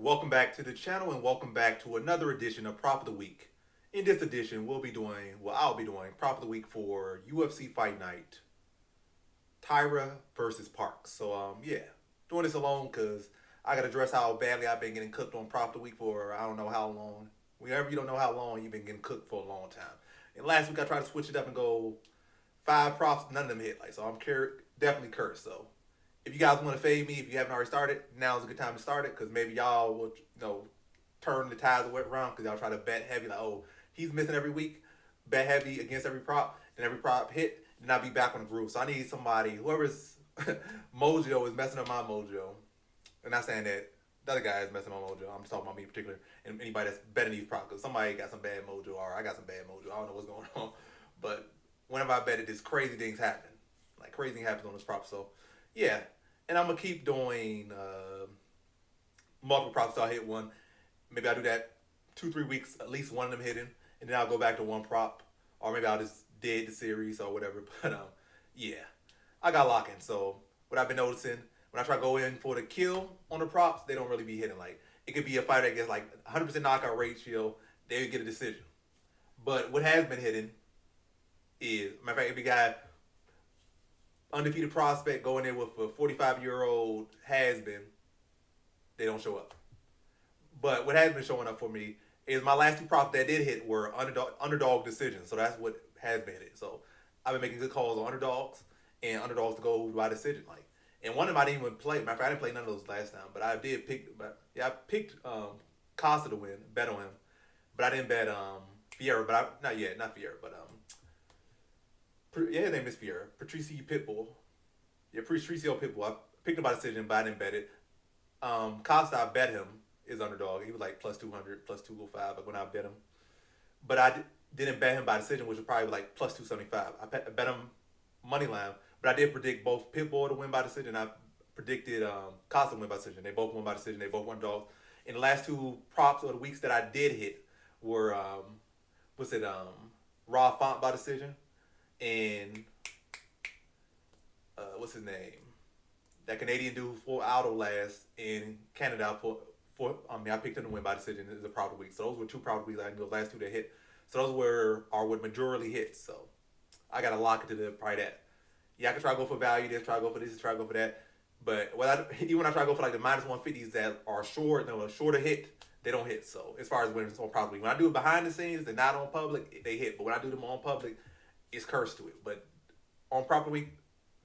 welcome back to the channel and welcome back to another edition of Prop of the Week. In this edition, I'll be doing Prop of the Week for UFC Fight Night, Taira versus Parks. So, doing this alone because I got to address how badly I've been getting cooked on Prop of the Week for I don't know how long. Whenever you don't know how long, you've been getting cooked for a long time. And last week I tried to switch it up and go 5 props, none of them hit. So I'm definitely cursed. So if you guys want to fade me, if you haven't already started, now's a good time to start it because maybe y'all will, turn the tides around because y'all try to bet heavy like, oh, he's missing every week, bet heavy against every prop, and every prop hit, then I'll be back on the groove. So I need somebody, whoever's mojo is messing up my mojo. I'm not saying that the other guy is messing up my mojo. I'm just talking about me in particular and anybody that's betting these props because somebody got some bad mojo or I got some bad mojo. I don't know what's going on. But whenever I bet it, this crazy things happen. Like crazy things happen on this prop. So yeah. And I'm gonna keep doing multiple props till I hit one. Maybe I'll do that 2-3 weeks, at least one of them hitting, and then I'll go back to one prop, or maybe I'll just dead the series or whatever. But yeah, I got lock in. So what I've been noticing when I try to go in for the kill on the props, they don't really be hitting. Like it could be a fighter that gets like 100% knockout ratio, they would get a decision. But what has been hitting is, matter of fact, if you got undefeated prospect going in with a 45-year-old has been, they don't show up. But what has been showing up for me is my last 2 props that did hit were underdog decisions. So that's what has been hit. So I've been making good calls on underdogs and underdogs to go by decision. And one of them I didn't even play. Matter of fact, I didn't play none of those last time. But I did pick. But yeah, I picked Costa to win, bet on him. But I didn't bet Fiera. But not yet, not Fiera. But his name is Fiera. Patricio Pitbull. Yeah, Patricio Pitbull. I picked him by decision, but I didn't bet it. Costa, I bet him is underdog. He was like plus 200, plus 205 when I bet him. But I didn't bet him by decision, which was probably like plus 275. I bet him money line, but I did predict both Pitbull to win by decision. I predicted Costa to win by decision. They both won by decision. They both won dogs. And the last 2 props of the weeks that I did hit were Raw Font by decision and what's his name? That Canadian dude who fought Aldo last in Canada I picked him to win by decision as a proud week. So those were 2 proud weeks. I think those last 2 that hit. So those are what majority hits. So I gotta lock it to the probably that. Yeah, I can try to go for value. Try to go for this. Try to go for that. But even when I try to go for like the minus 150s that are short, shorter hit, they don't hit. So as far as when it's on proud week, when I do it behind the scenes and not on public, they hit. But when I do them on public, it's cursed to it. But on proper week,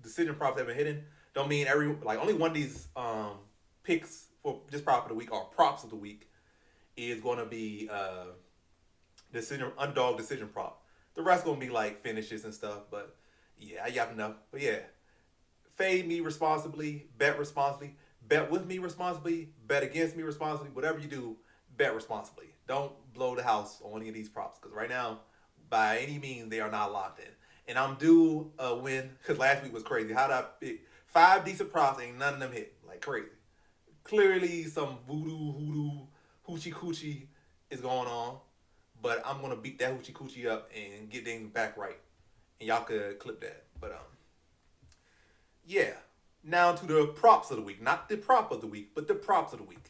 decision props have been hitting. Don't mean only one of these picks for this prop of the week or props of the week is going to be underdog decision prop. The rest gonna be like finishes and stuff. But yeah, I yap enough. But yeah, fade me responsibly, bet responsibly, bet with me responsibly, bet against me responsibly. Whatever you do, bet responsibly. Don't blow the house on any of these props because right now, by any means, they are not locked in. And I'm due a win because last week was crazy. How did I pick 5 decent props and none of them hit? Like crazy. Clearly, some hoodoo, hoochie coochie is going on. But I'm gonna beat that hoochie coochie up and get things back right. And y'all could clip that. But yeah. Now to the props of the week. Not the prop of the week, but the props of the week.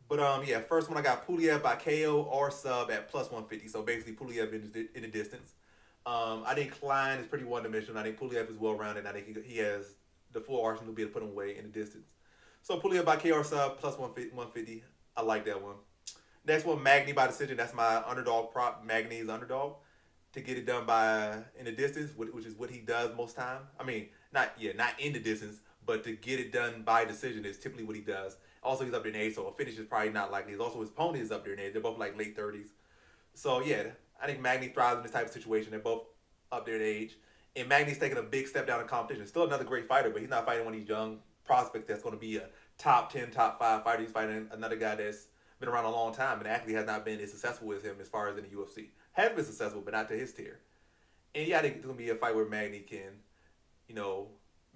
But yeah, first one I got Pulev by KO or sub at plus 150. So basically Pulev in the distance. I think Klein is pretty one-dimensional. I think Pulev is well-rounded. I think he has the full arsenal to be able to put him away in the distance. So Pulev by KO or sub plus 150. I like that one. Next one, Magny by decision. That's my underdog prop. Magny is underdog to get it done in the distance, which is what he does most time. I mean, not in the distance, but to get it done by decision is typically what he does. Also, he's up there in age, so a finish is probably not likely. Also, his opponent is up there in age. They're both like late 30s. So yeah, I think Magny thrives in this type of situation. They're both up there in age. And Magny's taking a big step down in competition. Still another great fighter, but he's not fighting one of these young prospects that's going to be a top 10, top 5 fighter. He's fighting another guy that's been around a long time and actually has not been as successful as him as far as in the UFC. Has been successful, but not to his tier. And yeah, I think it's going to be a fight where Magny can,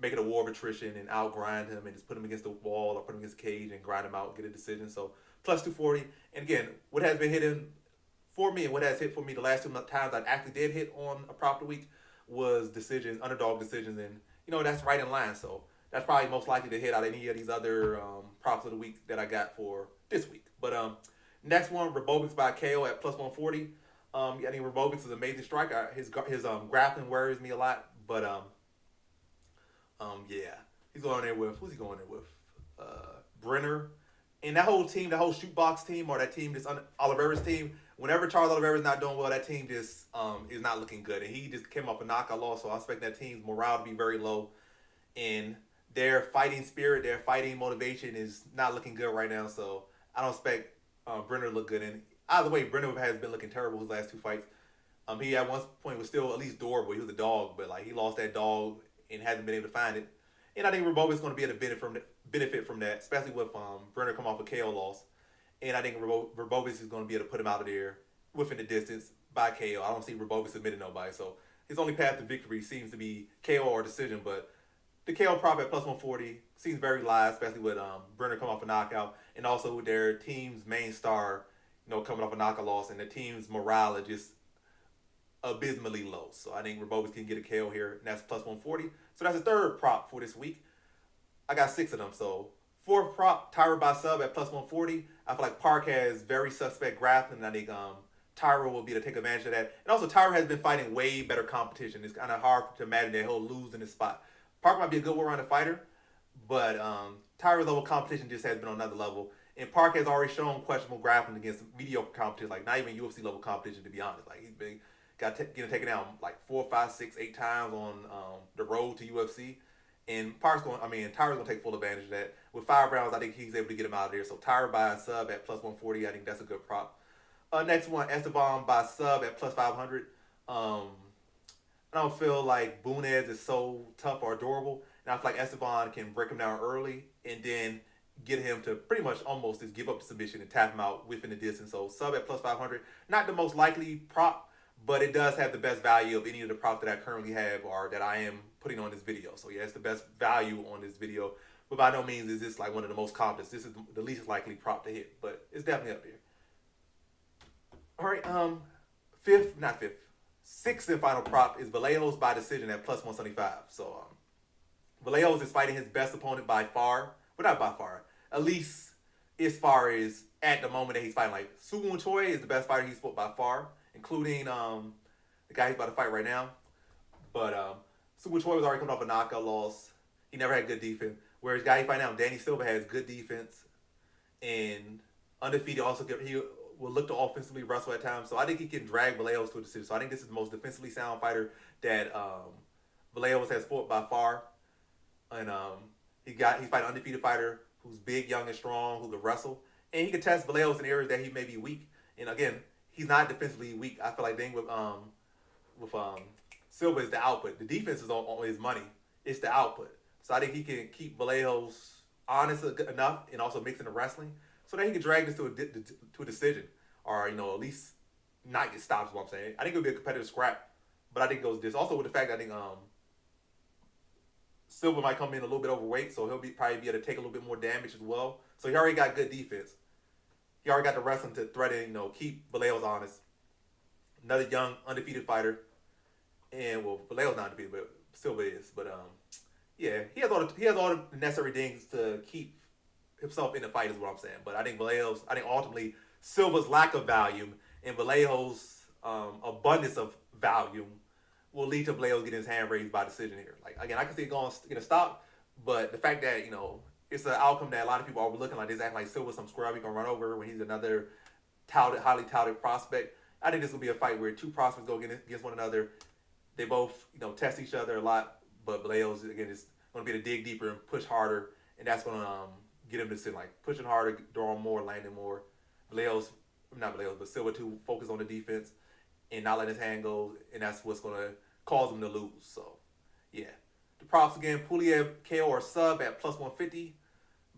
make it a war of attrition and outgrind him and just put him against the wall or put him against the cage and grind him out, get a decision. So plus 240. And again, what has been hitting for me and what has hit for me the last 2 times I actually did hit on a prop of the week was decisions, underdog decisions. And, that's right in line. So that's probably most likely to hit out any of these other props of the week that I got for this week. But next one, Robovics by KO at plus 140. I think Robovics is an amazing striker. His grappling worries me a lot, but yeah, he's going there with, who's he going there with? Brenner. And that whole team, that whole shoot box team, or that team, this Oliveira's team, whenever Charles Oliveira's not doing well, that team just is not looking good. And he just came off a knockout loss, so I expect that team's morale to be very low. And their fighting spirit, their fighting motivation is not looking good right now. So I don't expect Brenner to look good. And either way, Brenner has been looking terrible his last two fights. He at one point was still at least durable. He was a dog, but like he lost that dog and hasn't been able to find it. And I think Robovic is going to be able to benefit from that, especially with Brenner come off a KO loss. And I think Robovic is going to be able to put him out of there within the distance by KO. I don't see Robovic submitting nobody. So his only path to victory seems to be KO or decision. But the KO prop at plus 140 seems very live, especially with Brenner come off a knockout. And also with their team's main star, coming off a knockout loss. And the team's morale is just abysmally low. So I think Robovic can get a KO here, and that's plus 140. So that's the third prop for this week. I got 6 of them. So fourth prop, Taira by sub at plus 140. I feel like Park has very suspect grappling, and I think Taira will be able to take advantage of that. And also, Taira has been fighting way better competition. It's kind of hard to imagine that he'll lose in this spot. Park might be a good well-rounded fighter, but Taira's level competition just has been on another level. And Park has already shown questionable grappling against mediocre competition, like not even UFC level competition, to be honest. Like he's been getting taken down like 4, 5, 6, 8 times on the road to UFC. And Taira's going to take full advantage of that. With 5 rounds, I think he's able to get him out of there. So Taira by a sub at plus 140, I think that's a good prop. Next one, Esteban by sub at plus 500. I don't feel like Bunez is so tough or durable. And I feel like Esteban can break him down early and then get him to pretty much almost just give up the submission and tap him out within the distance. So sub at plus 500. Not the most likely prop, but it does have the best value of any of the props that I currently have or that I am putting on this video. So yeah, it's the best value on this video. But by no means is this like one of the most confident. This is the least likely prop to hit, but it's definitely up there. All right, sixth and final prop is Vallejos by decision at plus 175. So Vallejos is fighting his best opponent by far, but not by far. At least as far as at the moment that he's fighting. Like Suwon Choi is the best fighter he's fought by far, including the guy he's about to fight right now. But Suwon Choi was already coming off a knockout loss. He never had good defense. Whereas the guy he fight now, Danny Silva, has good defense and undefeated. Also, he will look to offensively wrestle at times. So I think he can drag Vallejos to a decision. So I think this is the most defensively sound fighter that Vallejos has fought by far. And he's fighting an undefeated fighter who's big, young, and strong, who can wrestle. And he can test Vallejos in areas that he may be weak. And again, he's not defensively weak. I feel like the thing with Silva is the output. The defense is on his money. It's the output. So I think he can keep Vallejos honest enough and also mix in the wrestling so that he can drag this to a decision, or at least not get stopped. Is what I'm saying. I think it'll be a competitive scrap, but I think it goes this. Also with the fact that I think Silva might come in a little bit overweight, so he'll probably be able to take a little bit more damage as well. So he already got good defense. He already got the wrestling to threaten, keep Vallejos honest. Another young undefeated fighter, and Vallejos not undefeated, but Silva is. But yeah, he has all the necessary things to keep himself in the fight, is what I'm saying. But I think ultimately Silva's lack of value and Vallejos' abundance of value will lead to Vallejos getting his hand raised by decision here. Like again, I can see it getting stopped, but the fact that it's an outcome that a lot of people are overlooking, like this acting like Silva's some scrub he can run over when he's another highly touted prospect. I think this will be a fight where two prospects go against one another. They both test each other a lot, but Vallejos again is going to be to dig deeper and push harder, and that's going to get him to sit like pushing harder, drawing more, landing more. But Silva to focus on the defense and not let his hand go, and that's what's going to cause him to lose. So yeah, the props again: Pulev KO or sub at plus 150,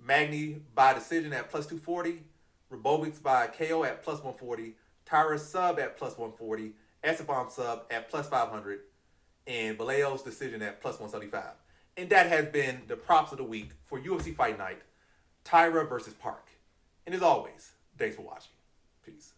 Magny by decision at plus 240, Robovics by KO at plus 140, Taira sub at plus 140, Esteban sub at plus 500, and Vallejos decision at plus 175. And that has been the props of the week for UFC Fight Night, Taira versus Park. And as always, thanks for watching. Peace.